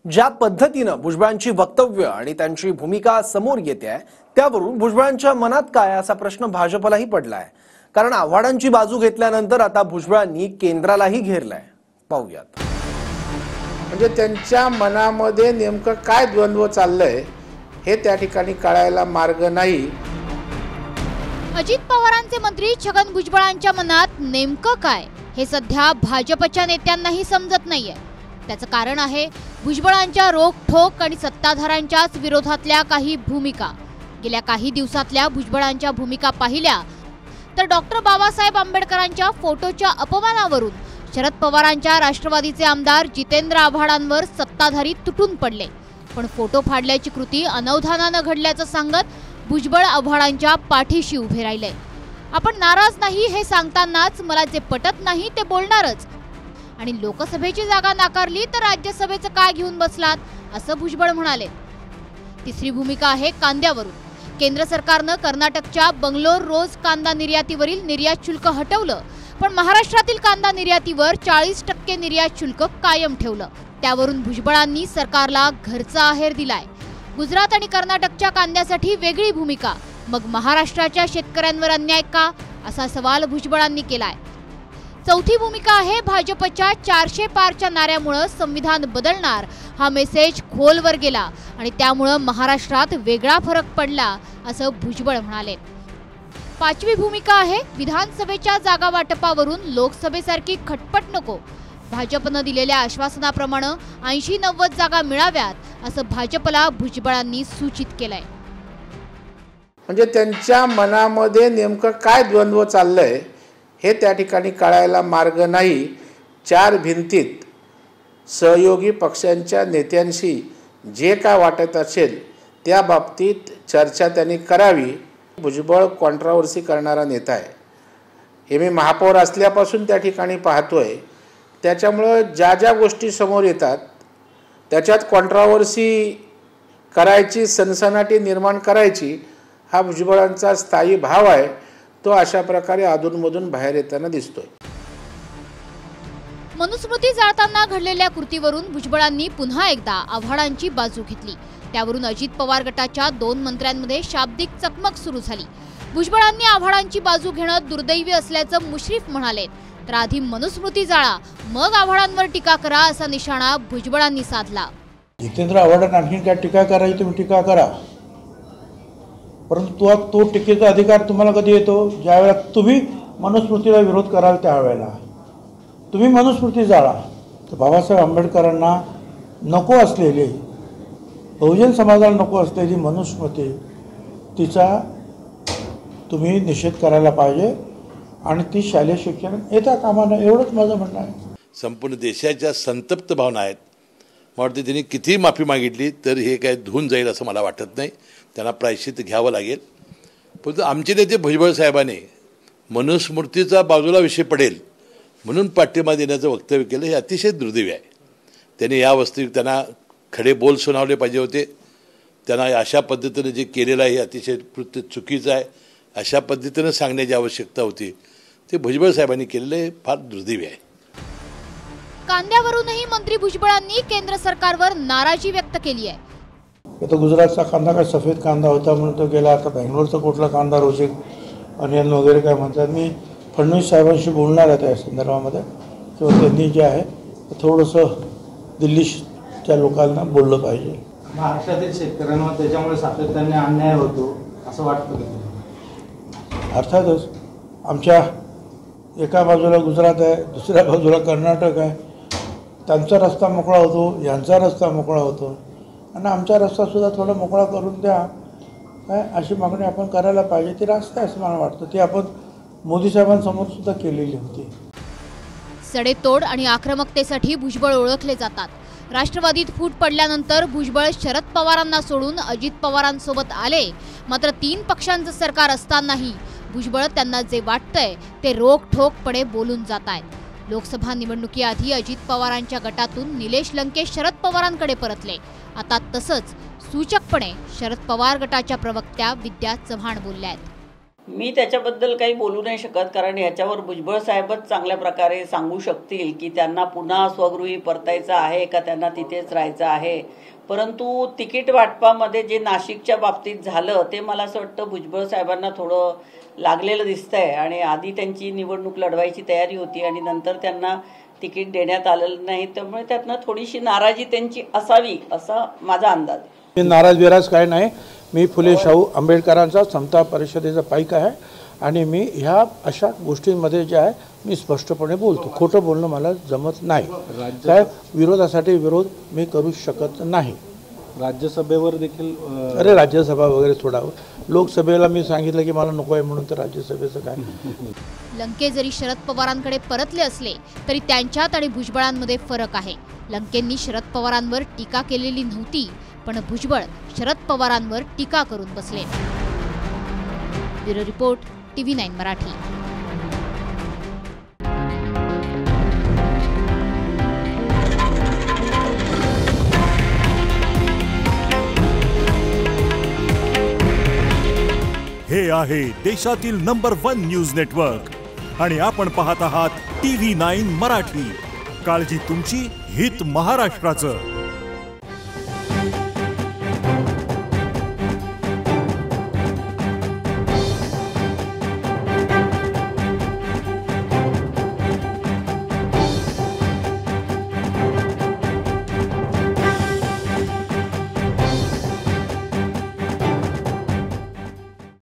ज्या पद्धतीने भुजबळांची वक्तव्य आणि त्यांची भूमिका समोर येते आहे त्यावरून भुजबळांच्या मनात काय असा प्रश्न भाजपलाही पडलाय। कारण आव्हाडांची बाजू घेतल्यानंतर आता भुजबळांनी केंद्रालाही घेरलाय। पाहूयात। म्हणजे त्यांच्या मनामध्ये नेमकं काय द्वंद्व चाललंय हे त्या ठिकाणी कळायला मार्ग नाही। अजित पवारांचे मंत्री छगन भुजबळांच्या मनात नेमकं काय हे सध्या भाजपच्या नेत्यांनाही समजत नाहीये। त्याचं कारण आहे भुजबळांच्या रोखठोक आणि सत्ताधाऱ्यांच्याच विरोधातल्या काही भूमिका। गेल्या काही दिवसातल्या भुजबळांच्या भूमिका पाहिल्या तर डॉक्टर बाबासाहेब आंबेडकरांच्या फोटोच्या अपमानावरून शरद पवारांच्या राष्ट्रवादीचे आमदार जितेंद्र आव्हाडांवर सत्ताधारी तुटून पडले। पण फोटो फाडल्याची कृती अनवधानानं घडल्याचं सांगत भुजबळ आव्हाडांच्या पाठीशी उभे राहिले। आपण नाराज नाही हे सांगतानाच मला जे पटत नाही ते बोलणारच आणि लोकसभेची जागा नाकारली तर राज्यसभेचं काय घेऊन बसलात असं भुजबळ म्हणाले। तिसरी भूमिका आहे कांद्यावरून। केंद्र सरकारनं कर्नाटकच्या बंगलोर रोज कांदा निर्यातीवरील निर्यात शुल्क हटवलं, पण महाराष्ट्रातील कांदा निर्यातीवर 40% निर्यात शुल्क कायम ठेवलं। त्यावरून भुजबळांनी सरकारला घरचा आहेर दिलाय। गुजरात आणि कर्नाटकच्या कांद्यासाठी वेगळी भूमिका, मग महाराष्ट्राच्या शेतकऱ्यांवर अन्याय का असा सवाल भुजबळांनी केलाय। चौथी भूमिका आहे भाजपच्या 400 पारच्या नाऱ्यामुळे संविधान बदलणार हा मेसेज खोलवर गेला आणि त्यामुळे महाराष्ट्रात वेगळा फरक पडला असं भुजबळ म्हणाले। पाचवी भूमिका आहे विधानसभेच्या जागा वाटपावरून लोकसभेसारखी खटपट नको। भाजपनं दिलेल्या आश्वासनाप्रमाणे 80-90 जागा मिळाव्यात असं भाजपला भुजबळांनी सूचित केलंय। म्हणजे त्यांच्या मनामध्ये नेमकं काय द्वंद्व चाललंय हे त्या ठिकाणी कळायला मार्ग नाही। चार भिंतीत सहयोगी पक्षांच्या नेत्यांशी जे काय वाटत असेल त्या बाबतीत चर्चा त्यांनी करावी। भुजबळ कॉन्ट्रावर्सी करणारा नेता आहे हे मी महापौर असल्यापासून त्या ठिकाणी पाहतोय। त्याच्यामुळं ज्या ज्या गोष्टी समोर येतात त्याच्यात कॉन्ट्रावर्सी करायची, सनसनाटी निर्माण करायची हा भुजबळांचा स्थायी भाव आहे। तो अशा प्रकारे अधूनमधून बाहेर येताना दिसतोय। मनुस्मृती जाळताना घडलेल्या कृतीवरून भुजबळांनी पुन्हा एकदा आव्हाडांची बाजू घेतली। त्यावरून अजित पवार गटाच्या 2 मंत्र्यांमध्ये शाब्दिक चकमक सुरू झाली। भुजबळांनी आव्हाडांची बाजू घेणं दुर्दैवी असल्याचं मुश्रीफ म्हणाले, तर आधी मनुस्मृती जाळा मग आव्हाडांवर टीका करा असा निशाणा भुजबळांनी साधला। जितेंद्र आव्हाडांना आणखी काय टीका करायची तुम्ही टीका करा, परंतु तो टीकेचा अधिकार तुम्हाला कधी येतो ज्यावेळेला तुम्ही मनुस्मृतीला विरोध कराल त्यावेळेला। तुम्ही मनुस्मृती जाळा तर बाबासाहेब आंबेडकरांना नको असलेली, बहुजन समाजाला नको असलेली मनुस्मृती तिचा तुम्ही निषेध करायला पाहिजे आणि ती शालेय शिक्षणात येता कामा नये, एवढंच माझं म्हणणं आहे। संपूर्ण देशाच्या संतप्त भावना आहेत। मला वाटतं त्यांनी कितीही माफी मागितली तर हे काय धुवून जाईल असं मला वाटत नाही। त्यांना प्रायश्चित्त घ्यावं लागेल। परंतु आमचे नेते भुजबळ साहेबांनी मनुस्मृतीचा बाजूला विषय पडेल म्हणून पाठिंबा देण्याचं वक्तव्य केलं हे अतिशय दुर्दैवी आहे। त्यांनी या वस्तू त्यांना खडे बोल सुनावले पाहिजे होते। त्यांना अशा पद्धतीने जे केलेलं आहे हे अतिशय कृत्य चुकीचं आहे, अशा पद्धतीने सांगण्याची आवश्यकता होती। ते भुजबळ साहेबांनी केलेलं हे फार दुर्दैवी आहे। कांद्यावरूनही मंत्री भुजबळांनी केंद्र सरकारवर नाराजी व्यक्त केली आहे। तो गुजरातचा कांदा काय सफेद कांदा होता म्हणून तो गेला, आता बेंगलोरचा कुठला कांदा रोजे अनियन वगैरे काय म्हणतात। मी फडणवीस साहेबांशी बोलणार आहे त्या संदर्भामध्ये किंवा त्यांनी जे आहे थोडंसं दिल्लीच्या लोकांना बोललं पाहिजे। महाराष्ट्रातील शेतकऱ्यांवर त्याच्यामुळे सातत्याने अन्याय होतो असं वाटतं का? अर्थातच आमच्या एका बाजूला गुजरात आहे, दुसऱ्या बाजूला कर्नाटक आहे। त्यांचा रस्ता मोकळा होतो, यांचा रस्ता मोकळा होतो आणि आमचा रस्तासुद्धा थोडा मोकळा करून द्या काय अशी मागणी आपण करायला पाहिजे। ती रास्त आहे असं मला वाटतं। ती आपण मोदी साहेबांसमोर सुद्धा केलेली होती। सडेतोड आणि आक्रमकतेसाठी भुजबळ ओळखले जातात। राष्ट्रवादीत फूट पडल्यानंतर भुजबळ शरद पवारांना सोडून अजित पवारांसोबत आले, मात्र 3 पक्षांचं सरकार असतानाही भुजबळ त्यांना जे वाटतंय ते रोखठोकपणे बोलून जात आहेत। लोकसभा निवडणुकीआधी अजित पवारांच्या गटातून निलेश लंके शरद पवारांकडे परतले। आता तसंच सूचकपणे शरद पवार गटाच्या प्रवक्त्या विद्या चव्हाण बोलल्या आहेत। मी त्याच्याबद्दल काही बोलू नाही शकत, कारण याच्यावर भुजबळ साहेबच चांगल्या प्रकारे सांगू शकतील की त्यांना पुन्हा स्वगृही परतायचं आहे का त्यांना तिथेच राहायचं आहे. परंतु तिकीट वाटपामध्ये जे नाशिकच्या बाबतीत झालं ते मला असं वाटतं भुजबळ साहेबांना थोडं लागलेलं दिसतंय आणि आधी त्यांची निवडणूक लढवायची तयारी होती आणि नंतर त्यांना तिकीट देण्यात आलेलं नाही, त्यामुळे त्यातनं थोडीशी नाराजी त्यांची असावी असा माझा अंदाज. मी नाराज बिराज काय नाही. मी फुले शाहू आंबेडकरांचा समता परिषदेचा पाईक आहे आणि मी ह्या अशा गोष्टींमध्ये जे आहे मी स्पष्टपणे बोलतो. खोटं बोलणं मला जमत नाही. काय विरोधासाठी विरोध मी करू शकत नाही. राज्यसभेवर देखील अरे राज्यसभा वगैरे सोडावं. लोकसभेला मी सांगितलं की मला नको आहे म्हणून, तर राज्यसभेचं काय. लंके जरी शरद पवारांकडे परतले असले तरी त्यांच्यात आणि भुजबळांमध्ये फरक आहे. लंकेंनी शरद पवारांवर टीका केलेली नव्हती, पण भुजबळ शरद पवारांवर टीका करून बसले. Bureau report, TV9 Marathi. हे आहे देशातील नंबर 1 न्यूज नेटवर्क आणि आपण पाहत आहात TV9 मराठी. काळजी तुमची, हित महाराष्ट्राचं.